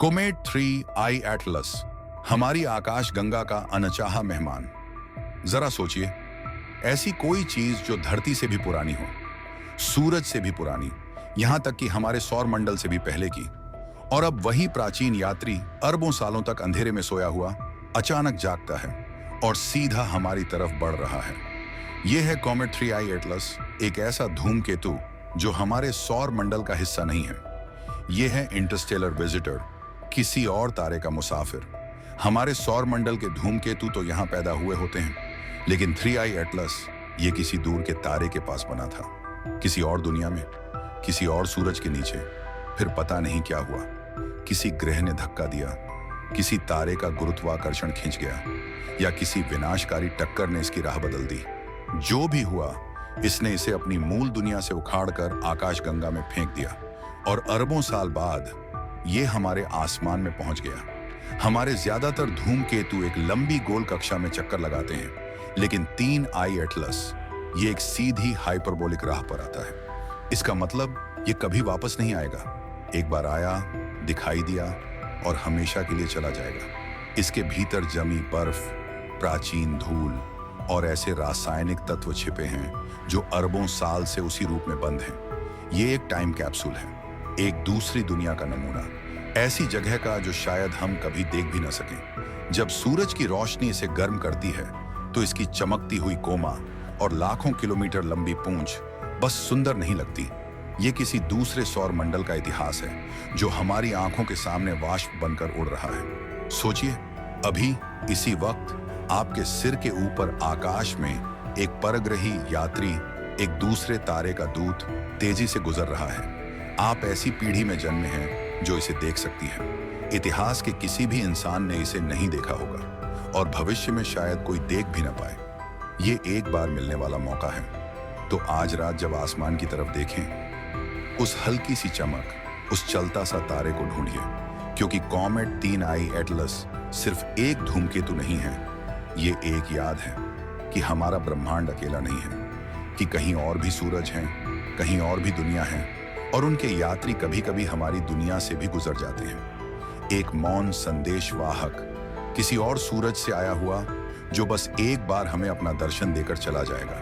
Comet 3 आई Atlas, हमारी आकाश गंगा का अनचाहा मेहमान। जरा सोचिए, ऐसी कोई चीज जो धरती से भी पुरानी हो, सूरज से भी पुरानी, यहां तक कि हमारे सौर मंडल से भी पहले की, और अब वही प्राचीन यात्री अरबों सालों तक अंधेरे में सोया हुआ अचानक जागता है और सीधा हमारी तरफ बढ़ रहा है। यह है कॉमेट 3 आई एटलस, एक ऐसा धूमकेतु जो हमारे सौर मंडल का हिस्सा नहीं है। यह है इंटरस्टेलर विजिटर, किसी और तारे का मुसाफिर। हमारे सौर मंडल के धूमकेतु तो यहाँ पैदा हुए होते हैं, लेकिन 3 आई एटलस ये किसी दूर के तारे के पास बना था, किसी और दुनिया में, किसी और सूरज के नीचे। फिर पता नहीं क्या हुआ, किसी ग्रह ने धक्का दिया, किसी तारे का गुरुत्वाकर्षण खींच गया, या किसी विनाशकारी टक्कर ने इसकी राह बदल दी। जो भी हुआ, इसने इसे अपनी मूल दुनिया से उखाड़कर आकाशगंगा में फेंक दिया, और अरबों साल बाद ये हमारे आसमान में पहुंच गया। हमारे ज्यादातर धूमकेतु एक लंबी गोल कक्षा में चक्कर लगाते हैं, लेकिन 3 आई एटलस ये एक सीधी हाइपरबोलिक राह पर आता है। इसका मतलब ये कभी वापस नहीं आएगा। एक बार आया, दिखाई दिया और हमेशा के लिए चला जाएगा। इसके भीतर जमी बर्फ, प्राचीन धूल और ऐसे रासायनिक तत्व छिपे हैं जो अरबों साल से उसी रूप में बंद हैं। ये एक टाइम कैप्सूल है, एक दूसरी दुनिया का नमूना, ऐसी जगह का जो शायद हम कभी देख भी न सकें। जब सूरज की रोशनी इसे गर्म करती है तो इसकी चमकती हुई कोमा और लाखों किलोमीटर लंबी पूंछ बस सुंदर नहीं लगती। ये किसी दूसरे सौर मंडल का इतिहास है जो हमारी आंखों के सामने वाष्प बनकर उड़ रहा है। सोचिए, अभी इसी वक्त आपके सिर के ऊपर आकाश में एक परग्रही यात्री, एक दूसरे तारे का दूत तेजी से गुजर रहा है। आप ऐसी पीढ़ी में जन्मे हैं जो इसे देख सकती है। इतिहास के किसी भी इंसान ने इसे नहीं देखा होगा, और भविष्य में शायद कोई देख भी ना पाए। ये एक बार मिलने वाला मौका है। तो आज रात जब आसमान की तरफ देखें, उस हल्की सी चमक, उस चलता सा तारे को ढूंढिए, क्योंकि कॉमेट 3 आई एटलस सिर्फ एक धूमकेतु नहीं है। ये एक याद है कि हमारा ब्रह्मांड अकेला नहीं है, कि कहीं और भी सूरज हैं, कहीं और भी दुनिया है, और उनके यात्री कभी कभी हमारी दुनिया से भी गुजर जाते हैं। एक मौन संदेशवाहक, किसी और सूरज से आया हुआ, जो बस एक बार हमें अपना दर्शन देकर चला जाएगा।